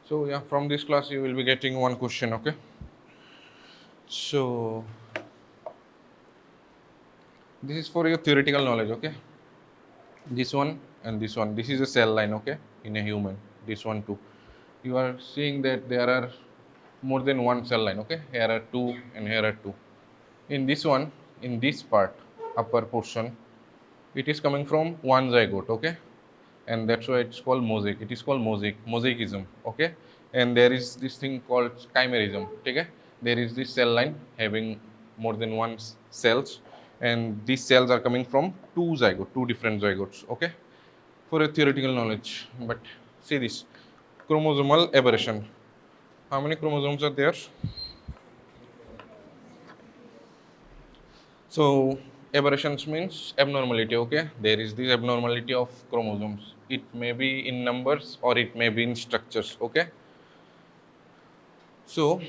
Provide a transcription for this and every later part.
So yeah, from this class you will be getting one question, okay? So this is for your theoretical knowledge, okay? This one and this one. This is a cell line, okay? In a human. This one too. You are seeing that there are more than one cell line, okay? Here are two and here are two. In this one, in this part, upper portion, it is coming from one zygote, okay? And that's why it's called mosaic. It is called mosaicism, okay? And there is this thing called chimerism, okay? There is this cell line having more than one cells, and these cells are coming from two different zygotes, okay? For a theoretical knowledge. But see this chromosomal aberration. How many chromosomes are there? So aberrations means abnormality, okay? There is this abnormality of chromosomes. It may be in numbers or it may be in structures, okay? So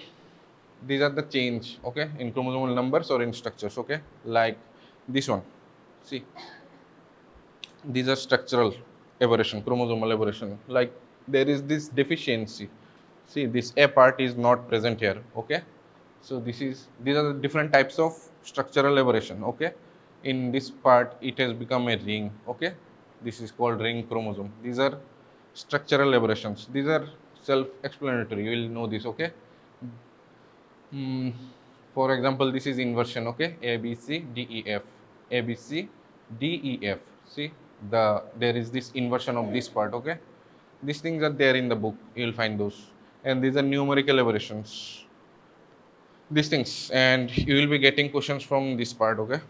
these are the change, okay, in chromosomal numbers or in structures, okay? Like this one. See, these are structural aberration, chromosomal aberration. Like there is this deficiency. See, this A part is not present here, okay? So these are the different types of structural aberration, okay? In this part, it has become a ring, okay? This is called ring chromosome. These are structural aberrations. These are self-explanatory. You will know this, okay? Mm, for example, this is inversion, okay? A, B, C, D, E, F. A, B, C, D, E, F. See, there is this inversion of this part, okay? These things are there in the book. You will find those. And these are numerical aberrations. These things. And you will be getting questions from this part, okay?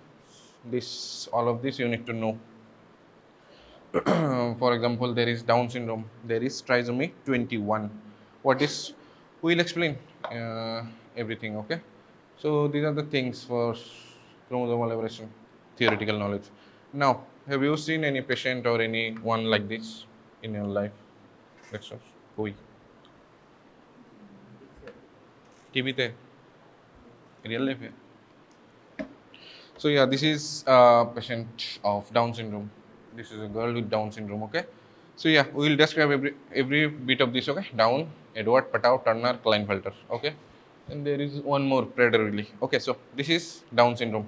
All of this you need to know. For example, there is Down syndrome. There is trisomy 21. What is? We will explain everything, okay? So these are the things for chromosomal aberration, theoretical knowledge. Now, have you seen any patient or anyone like this in your life? Let's just go. TV ते real life है. So yeah, this is a patient of Down syndrome. This is a girl with Down syndrome. Okay. So yeah, we will describe every bit of this. Okay. Down, Edward, Patau, Turner, Klinefelter. Okay. And there is one more Prader-Willi. Okay. So this is Down syndrome.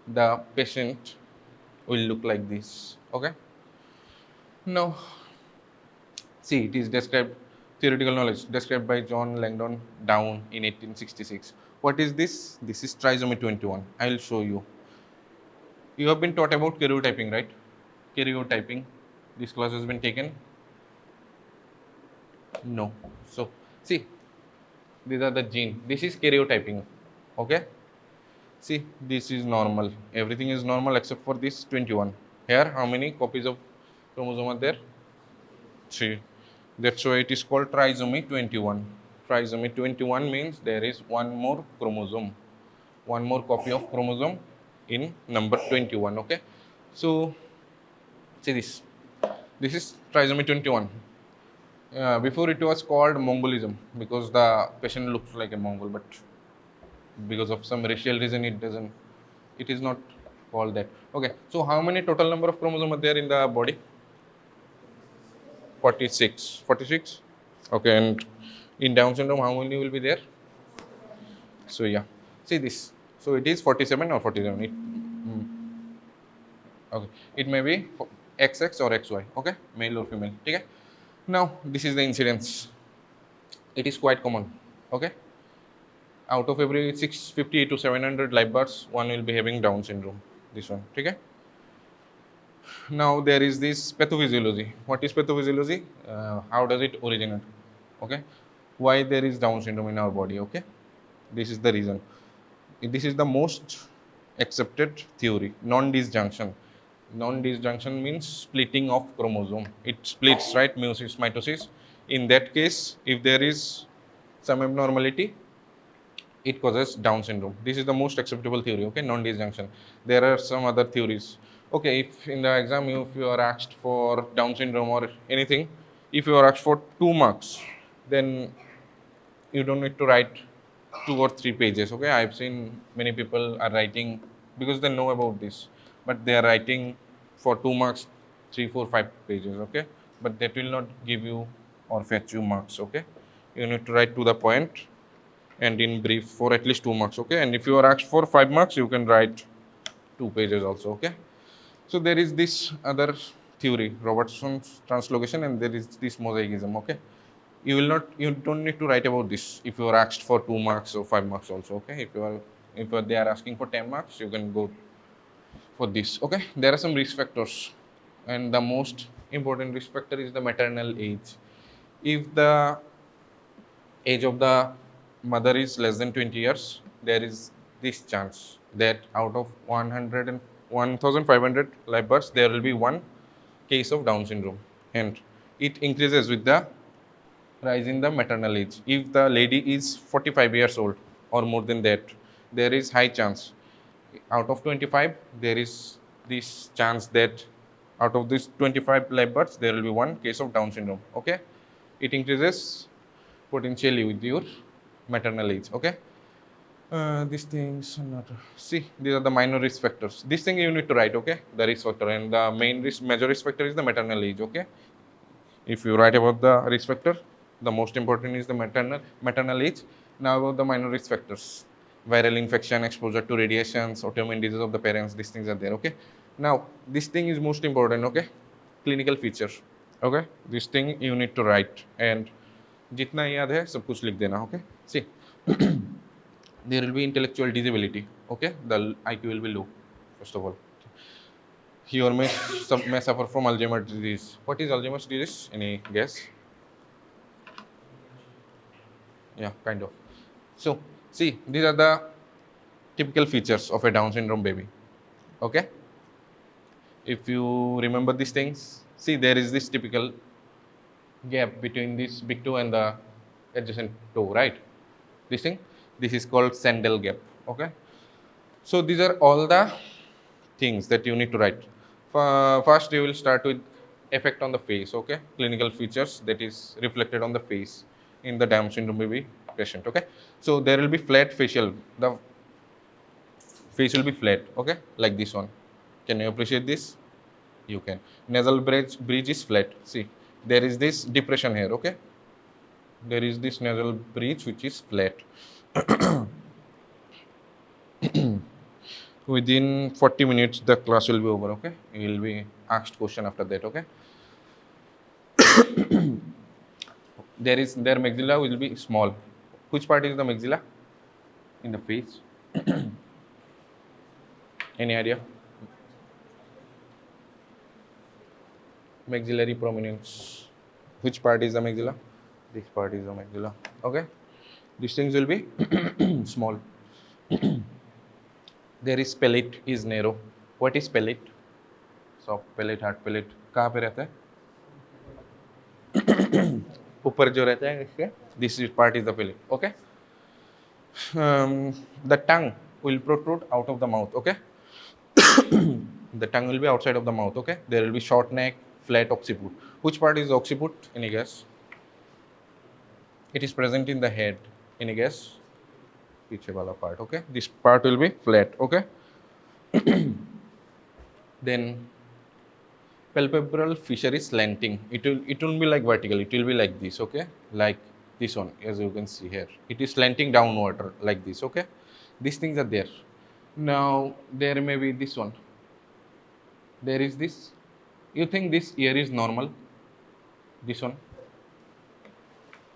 The patient will look like this. Okay. Now, see, it is described theoretical knowledge described by John Langdon Down in 1866. What is this? This is trisomy 21. I will show you. You have been taught about karyotyping, right? Karyotyping. This class has been taken? No. So, see, these are the gene. This is karyotyping. Okay? See, this is normal. Everything is normal except for this 21. Here, how many copies of chromosome are there? 3. That's why it is called trisomy 21. Trisomy 21 means there is one more chromosome. One more copy of chromosome in number 21. Okay? So, see this. This is trisomy 21. Before it was called Mongolism because the patient looks like a Mongol, but because of some racial reason, it is not called that. Okay, so how many total number of chromosomes are there in the body? 46. 46. Okay, and in Down syndrome, how many will be there? So yeah, see this. So it is 47 or 47. Okay, it may be XX or XY. Okay, male or female. Okay. Now this is the incidence. It is quite common. Okay, out of every 650 to 700 live births, one will be having Down syndrome. This one. Okay. Now there is this pathophysiology. What is pathophysiology? How does it originate? Okay. Why there is Down syndrome in our body? Okay. This is the reason. This is the most accepted theory. Non-disjunction. Non-disjunction means splitting of chromosome. It splits, right? Meiosis, mitosis. In that case, if there is some abnormality, it causes Down syndrome. This is the most acceptable theory, okay? Non-disjunction. There are some other theories. Okay, if in the exam if you are asked for Down syndrome or anything, if you are asked for 2 marks, then you don't need to write 2 or 3 pages. Okay, I've seen many people are writing because they know about this, but they are writing for 2 marks 3, 4, 5 pages. Okay, but that will not give you or fetch you marks. Okay, you need to write to the point and in brief for at least 2 marks. Okay, and if you are asked for 5 marks, you can write 2 pages also. Okay, so there is this other theory, Robertson's translocation, and there is this mosaicism. Okay, you don't need to write about this if you are asked for 2 marks or 5 marks also. Okay, if they are asking for 10 marks, you can go for this. Okay, there are some risk factors, and the most important risk factor is the maternal age. If the age of the mother is less than 20 years, there is this chance that out of 100 and 1500 live births, there will be one case of Down syndrome, and it increases with the rise in the maternal age. If the lady is 45 years old or more than that, there is high chance out of 25, there is this chance that out of this 25 live births, there will be one case of Down syndrome. Okay, it increases potentially with your maternal age. Okay, these things are not, see, these are the minor risk factors. This thing you need to write. Okay, the risk factor, and the major risk factor is the maternal age. Okay, if you write about the risk factor, the most important is the maternal age. Now about the minor risk factors: viral infection, exposure to radiations, autoimmune disease of the parents. These things are there. Okay, now this thing is most important. Okay, clinical feature. Okay, this thing you need to write, and जितना याद है सब कुछ लिख देना. Okay, see, there will be intellectual disability. Okay, the IQ will be low. First of all, he or may suffer from Alzheimer's disease. What is Alzheimer's disease? Any guess? Yeah, kind of. So see, these are the typical features of a Down syndrome baby. Okay, if you remember these things, see, there is this typical gap between this big toe and the adjacent toe, right? This thing, this is called sandal gap. Okay, so these are all the things that you need to write. First, you will start with effect on the face. Okay, clinical features that is reflected on the face in the Down syndrome baby patient. Okay, so there will be flat facial. The face will be flat. Okay, like this one. Can you appreciate this? You can. Nasal bridge is flat. See, there is this depression here. Okay, there is this nasal bridge which is flat. Within 40 minutes the class will be over. Okay, you will be asked question after that. Okay, their maxilla will be small. Which part is the maxilla in the face? Any idea? Maxillary prominence. Which part is the maxilla? This part is the maxilla. Okay, these things will be small. There is palate is narrow. What is palate? Soft palate, hard palate. कहाँ पे रहता है? ऊपर जो रहता है इसके. This part is the palate. Okay. The tongue will protrude out of the mouth. Okay. The tongue will be outside of the mouth. Okay. There will be short neck, flat occiput. Which part is occiput? Any guess? It is present in the head. Any guess? पीछे वाला part. Okay. This part will be flat. Okay. Then palpebral fissure is slanting. It won't be like vertical. It will be like this. Okay, like this one, as you can see here. It is slanting downward like this. Okay, these things are there. Now there may be this one. There is this. You think this ear is normal? This one.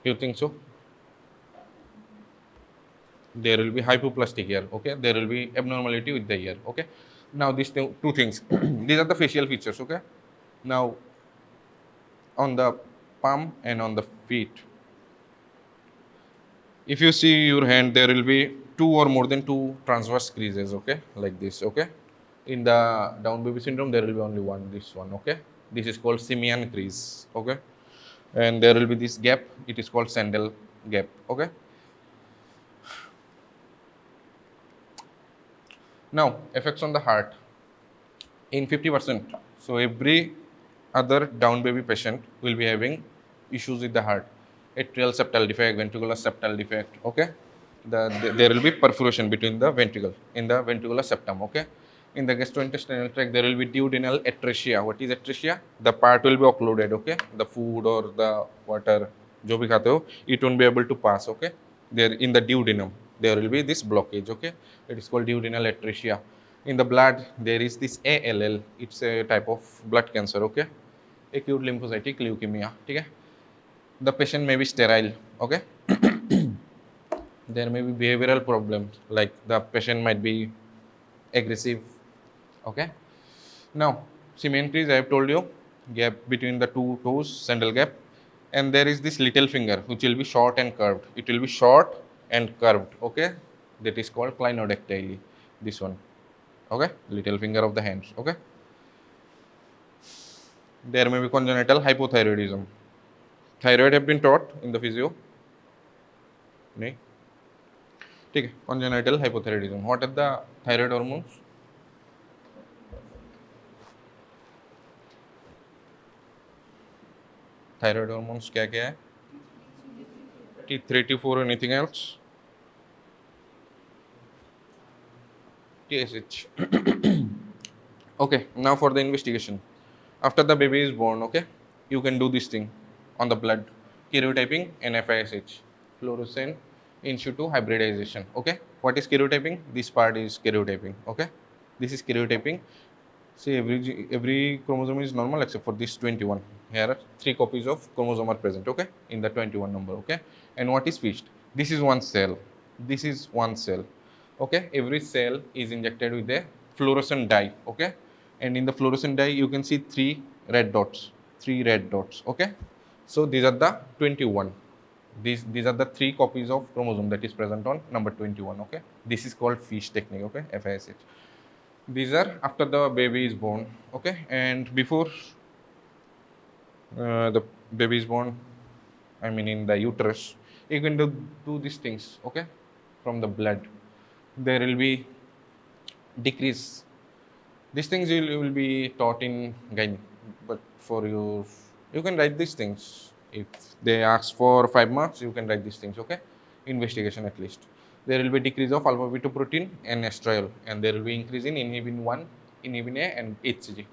You think so? There will be hypoplastic ear. Okay, there will be abnormality with the ear. Okay, now these two things. These are the facial features. Okay, now on the palm and on the feet, if you see your hand, there will be two or more than two transverse creases. Okay, like this. Okay, in the Down baby syndrome, there will be only one. This one. Okay, this is called simian crease. Okay, and there will be this gap. It is called sandal gap. Okay. Now, effects on the heart in 50%. So, every other Down baby patient will be having issues with the heart. Atrial septal defect, ventricular septal defect. Okay, there will be perforation between the ventricle in the ventricular septum. Okay, In the gastrointestinal tract, there will be duodenal atresia. What is atresia? The part will be occluded, okay? The food or the water, jo bhi khate ho, it won't be able to pass, okay? There in the duodenum, there will be this blockage, okay? It is called duodenal atresia. In the blood, there is this ALL. It's a type of blood cancer, okay? Acute lymphocytic leukemia, okay? The patient may be sterile, okay? There may be behavioral problems, like the patient might be aggressive, okay? Now, symmetries, I have told you, gap between the two toes, sandal gap, and there is this little finger which will be short and curved. It will be short and curved, okay? That is called clinodactyly, this one, okay? Little finger of the hands, okay? There may be congenital hypothyroidism. Thyroid have been taught in the physio. नहीं ठीक है congenital hypothyroidism. What are the thyroid hormones? Thyroid hormones क्या क्या है? T3, T4, anything else? TSH. Okay, now for the investigation. After the baby is born, okay, you can do this thing on the blood, karyotyping and FISH, fluorescent in situ hybridization. Okay, what is karyotyping? This part is karyotyping. Okay, this is karyotyping. See, every chromosome is normal except for this 21. Here are 3 copies of chromosome are present, okay, in the 21 number, okay. And what is fished? This is one cell. This is one cell, okay. Every cell is injected with a fluorescent dye, okay. And in the fluorescent dye, you can see 3 red dots, 3 red dots, okay. So these are the 21. These are the 3 copies of chromosome that is present on number 21, okay. This is called fish technique, okay, FISH. These are after the baby is born, okay. And before the baby is born, I mean in the uterus, you can do these things, okay. From the blood, there will be decrease. These things you will be taught in gynae, but for you can write these things. If they ask for 5 marks, you can write these things, okay. Investigation at least. There will be decrease of alpha beta and estriol, and there will be increase in inhibin 1, inhibin A, and HCG,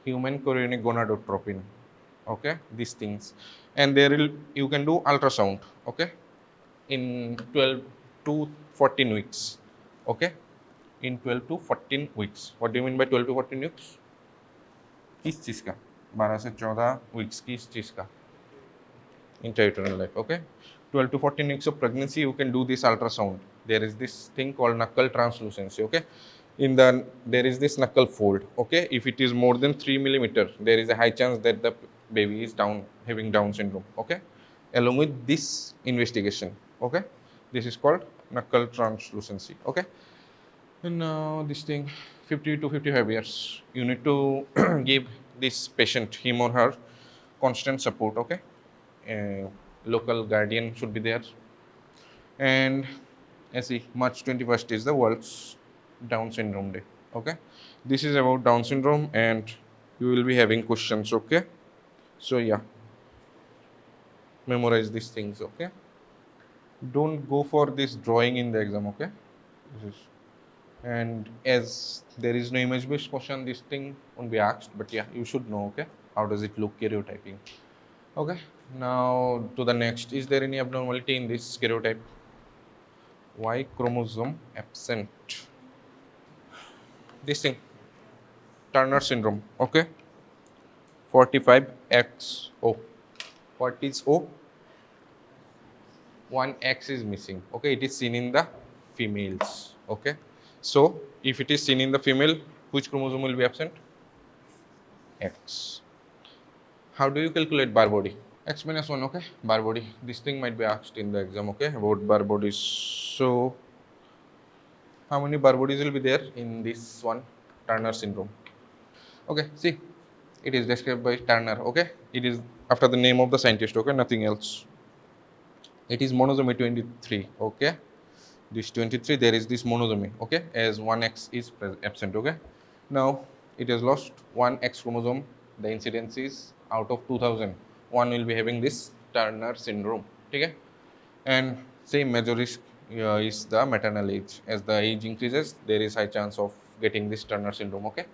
human chorionic gonadotropin, okay, these things. And there will you can do ultrasound, okay, in 12 to 14 weeks, okay, in 12 to 14 weeks. What do you mean by 12 to 14 weeks? किस चीज़ का 12 से 14 weeks किस चीज़ का intrauterine life, okay. 12 to 14 weeks of pregnancy, you can do this ultrasound. There is this thing called knuckle translucency, okay. In the there is this knuckle fold, okay. If it is more than 3 millimeter, there is a high chance that the baby is having Down syndrome, okay. Along with this investigation, okay, this is called knuckle translucency, okay. And now this thing, 50 to 55 years, you need to give this patient, him or her, constant support, okay. A local guardian should be there. And as see, March 21st is the world's Down syndrome day, okay. This is about Down syndrome, and you will be having questions, okay. So yeah, memorize these things, okay. Don't go for this drawing in the exam, okay. And as there is no image based question, this thing won't be asked, but yeah, you should know, okay, how does it look, karyotyping, okay. Now to the next, is there any abnormality in this karyotype? Y chromosome absent. This thing, Turner syndrome, okay. 45XO. What is O? One X is missing, okay. It is seen in the females, okay. So if it is seen in the female, which chromosome will be absent? X. How do you calculate bar body? X minus 1, okay. Bar body, this thing might be asked in the exam, okay, about bar bodies. So how many bar bodies will be there in this one, Turner syndrome? Okay, see, it is described by Turner, okay. It is after the name of the scientist, okay, nothing else. It is monosomy 23, okay. This 23, there is this monosomy, okay, as 1X is absent, okay. Now it has lost 1X chromosome. The incidence is out of 2000, one will be having this Turner syndrome, okay. And same major risk is the maternal age. As the age increases, there is high chance of getting this Turner syndrome. Okay,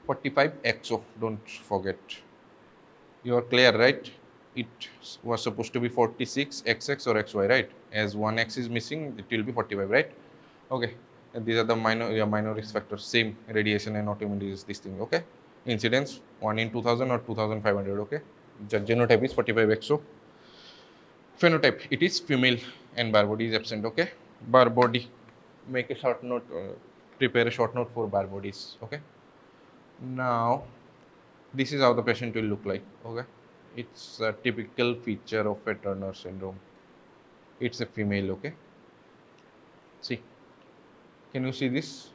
45 XO, don't forget. You are clear, right? It was supposed to be 46 XX or XY, right? As one X is missing, it will be 45, right? Okay. And these are the minor risk factors. Same radiation and autoimmune disease. This thing. Okay. Incidence 1 in 2000 or 2500. Okay. The genotype is 45 XO. Phenotype, it is female and bar body is absent. Okay. Bar body. Make a short note. Prepare a short note for bar bodies. Okay. Now, this is how the patient will look like. Okay. It's a typical feature of a Turner syndrome. It's a female. Okay. See. Can you see this?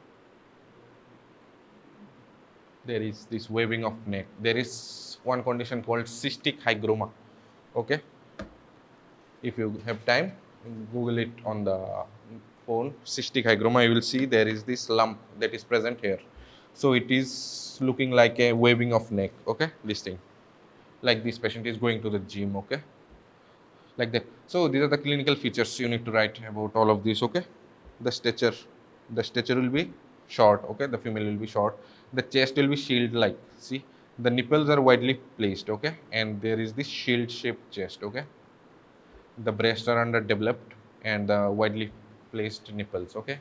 There is this waving of neck. There is one condition called cystic hygroma. Okay. If you have time, Google it on the phone. Cystic hygroma, you will see there is this lump that is present here. So it is looking like a waving of neck. Okay, this thing. Like this patient is going to the gym. Okay, like that. So these are the clinical features you need to write about all of this. Okay, the stature. The stature will be short. Okay, the female will be short. The chest will be shield like. See, the nipples are widely placed. Okay, and there is this shield shaped chest. Okay, the breasts are underdeveloped and the widely placed nipples. Okay,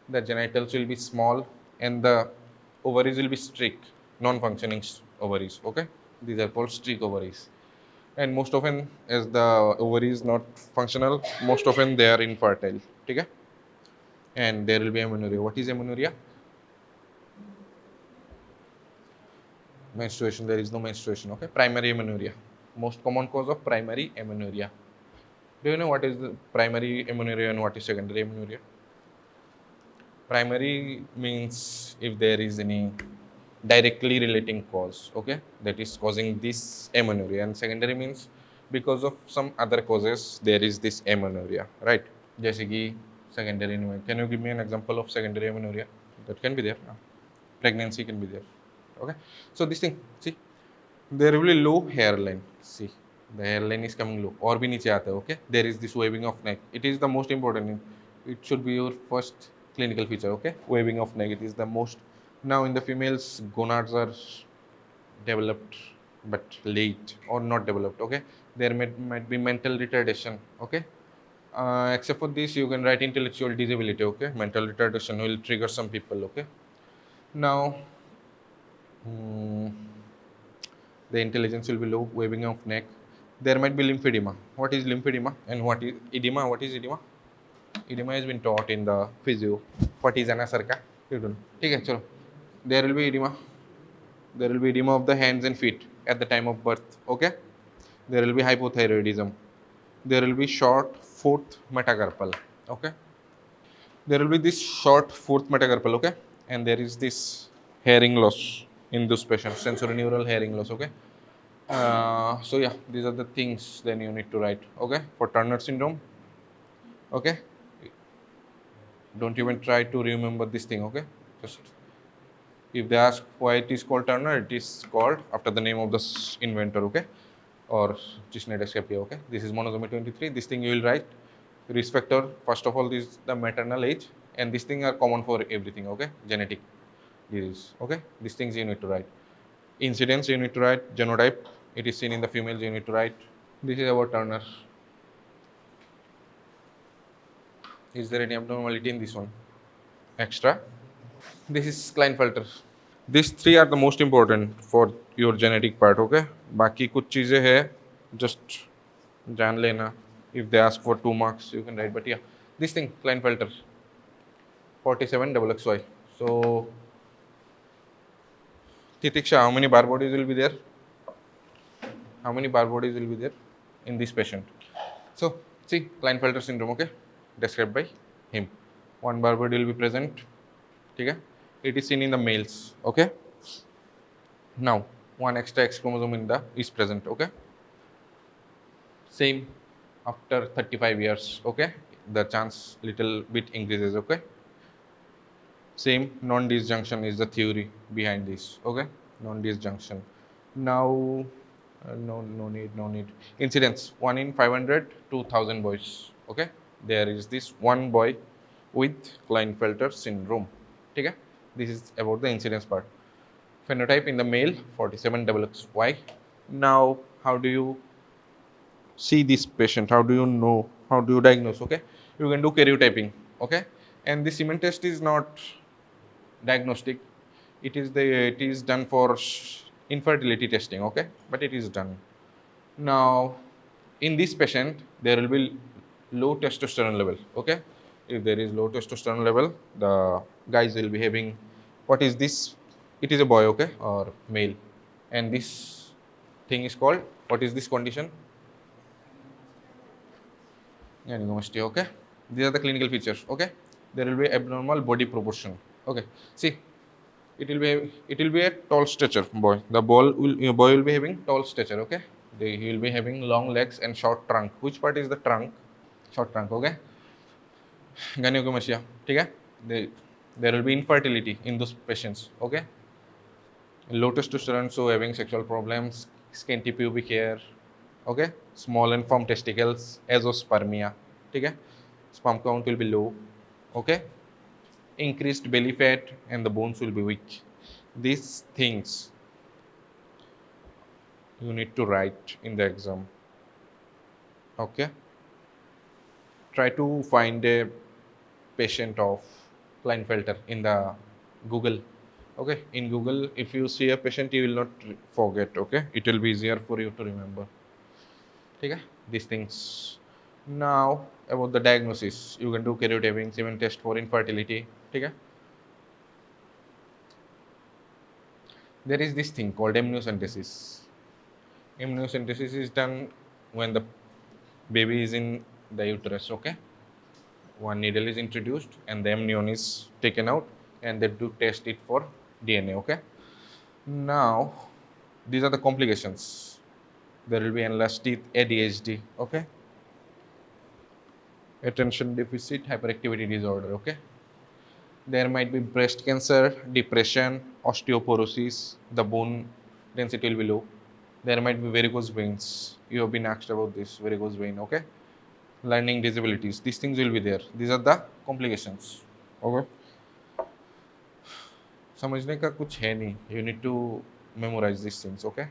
the genitals will be small and the ovaries will be streak, non-functioning ovaries. Okay, these are called streak ovaries, and most often as the ovary is not functional, most often they are infertile. Okay, and there will be amenorrhea. What is amenorrhea? Menstruation. There is no menstruation. Okay, primary amenorrhea, most common cause of primary amenorrhea. Do you know what is the primary amenorrhea and what is secondary amenorrhea? Primary means if there is any directly relating cause, okay, that is causing this amenorrhea, and secondary means because of some other causes there is this amenorrhea, right? जैसे कि secondary amenorrhea. Can you give me an example of secondary amenorrhea? That can be there. Pregnancy can be there. Okay. So this thing, see, there will be low hairline. See, the hairline is coming low. और भी नीचे आता है. Okay. There is this waving of neck. It is the most important thing. It should be your first clinical feature. Okay. Waving of neck. It is the most. Now in the females, gonads are developed but late or not developed. Okay. There might be mental retardation. Okay. Except for this, you can write intellectual disability. Okay. Mental retardation will trigger some people. Okay. Now, the intelligence will be low, waving of neck. There might be lymphedema. What is lymphedema and what is edema? What is edema? Edema has been taught in the physio. What is anasarca? You don't know. Okay, chalo. There will be edema. There will be edema of the hands and feet at the time of birth. Okay. There will be hypothyroidism. There will be short fourth metacarpal. Okay. There will be this short fourth metacarpal. Okay. And there is this hearing loss in this patient, sensorineural hearing loss. Okay. So yeah, these are the things then you need to write. Okay, for Turner syndrome. Okay, don't even try to remember this thing. Okay, just if they ask why it is called Turner, it is called after the name of the inventor. Okay, or Tsmc. Okay, this is monosomy 23. This thing you will write. Risk factor, first of all, this is the maternal age, and these things are common for everything. Okay, genetic disease. Okay, these things you need to write. Incidence you need to write. Genotype, it is seen in the females, you need to write. This is about Turner. Is there any abnormality in this one? Extra. This is Klinefelter. These three are the most important for your genetic part. Okay. बाकी कुछ चीजें हैं, just जान लेना. If they ask for 2 marks, you can write. But yeah, this thing Klinefelter. 47 XXY. So Titiksha, how many bar bodies will be there? How many bar bodies will be there in this patient? So, see, Klinefelter syndrome, okay, described by him. One bar body will be present. Okay? It is seen in the males. Okay. Now, one extra X chromosome is present. Okay. Same after 35 years. Okay. The chance little bit increases. Okay. Same non-disjunction is the theory behind this. Okay. Non-disjunction. Now, no need. Incidence 1 in 500 to 1000 boys. Okay, there is this one boy with Klinefelter syndrome. Okay, This is about the incidence part. Phenotype in the male 47XXY. Now, how do you see this patient? How do you know? How do you diagnose? Okay, you can do karyotyping. Okay, and the semen test is not diagnostic. It is done for infertility testing. Okay, but it is done. Now, in this patient, there will be low testosterone level. Okay, if there is low testosterone level, the guys will be having, what is this? It is a boy, okay, or male, and this thing is called, what is this condition? Gynecomastia. Okay, these are the clinical features. Okay, there will be abnormal body proportion. Okay, see, it will be a tall stature boy. The boy will be having tall stature. Okay, he will be having long legs and short trunk. Which part is the trunk? Short trunk. Okay, gynecomastia. Okay, there will be infertility in those patients. Okay, low testosterone, so having sexual problems, scanty pubic hair. Okay, small and firm testicles, azoospermia. Okay, sperm count will be low. Okay, increased belly fat and the bones will be weak. These things you need to write in the exam. Okay, try to find a patient of Klinefelter in the Google. Okay, in Google, if you see a patient, you will not forget. Okay, it will be easier for you to remember. Okay, these things. Now about the diagnosis, you can do karyotyping, semen test for infertility. Okay, there is this thing called amniocentesis. Amniocentesis is done when the baby is in the uterus. Okay, one needle is introduced and the amnion is taken out, and they do test it for DNA. Okay, now these are the complications. There will be enlarged teeth, ADHD. Okay, attention deficit hyperactivity disorder. Okay, there might be breast cancer, depression, osteoporosis, the bone density will be low. There might be varicose veins. You have been asked about this varicose vein. Okay, learning disabilities, these things will be there. These are the complications. Okay, समझने का कुछ है नहीं. You need to memorize these things. Okay,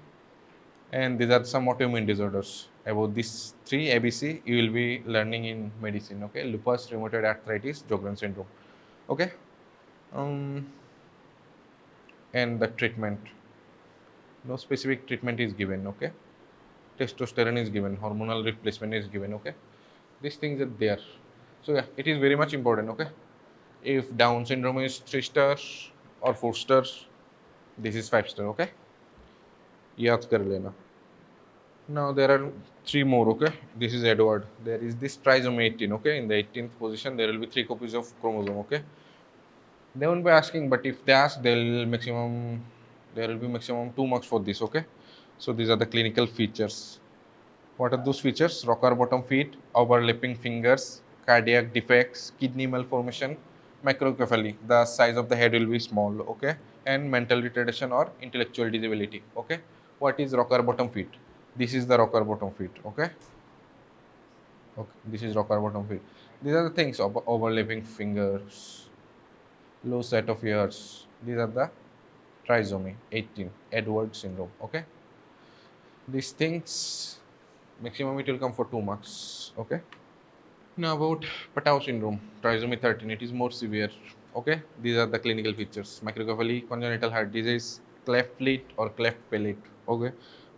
and these are some autoimmune disorders. About these three ABC you will be learning in medicine. Okay, lupus, rheumatoid arthritis, Sjogren syndrome. Okay, um, and the treatment, no specific treatment is given. Okay, testosterone is given, hormonal replacement is given. Okay, these things are there. So yeah, it is very much important. Okay, if Down syndrome is 3 stars or 4 stars, this is 5 star. Okay, याद कर लेना. Now there are three more. Okay, this is Edward. There is this trisomy 18. Okay, in the 18th position there will be 3 copies of chromosome. Okay, they won't be asking, but if they ask, there will be maximum 2 marks for this. Okay, so these are the clinical features. What are those features? Rocker bottom feet, overlapping fingers, cardiac defects, kidney malformation, microcephaly. The size of the head will be small. Okay, and mental retardation or intellectual disability. Okay, what is rocker bottom feet? This is the rocker bottom feet. Okay, this is rocker bottom feet. These are the things: overlapping fingers, low set of ears. These are the trisomy 18, Edward syndrome. Okay, these things maximum it will come for 2 marks. Okay, now about Patau syndrome, trisomy 13, it is more severe. Okay, these are the clinical features: microcephaly, congenital heart disease, cleft lip or cleft palate. Okay,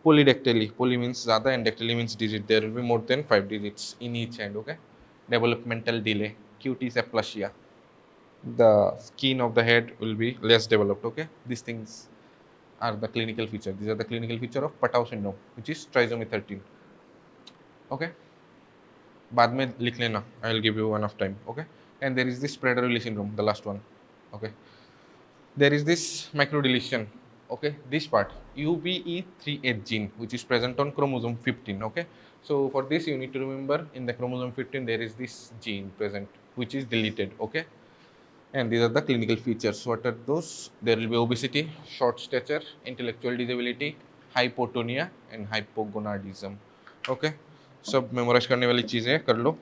polydactyly, poly means ज़्यादा and dactyly means digit. There will be more than 5 digits in each hand. Okay, developmental delay, cutis aplasia. The skin of the head will be less developed. Okay, these things are the clinical feature. These are the clinical feature of Patau syndrome, which is trisomy 13. Okay, बाद में लिख लेना. I will give you enough time. Okay, and there is this Prader-Willi syndrome, the last one. Okay, there is this microdeletion. Okay, this part UBE3H gene, which is present on chromosome 15. Okay, so for this you need to remember, in the chromosome 15 there is this gene present which is deleted. Okay, and these are the clinical features. What are those? There will be obesity, short stature, intellectual disability, hypotonia and hypogonadism. Okay, सब memorise करने वाली चीज़ें कर लो.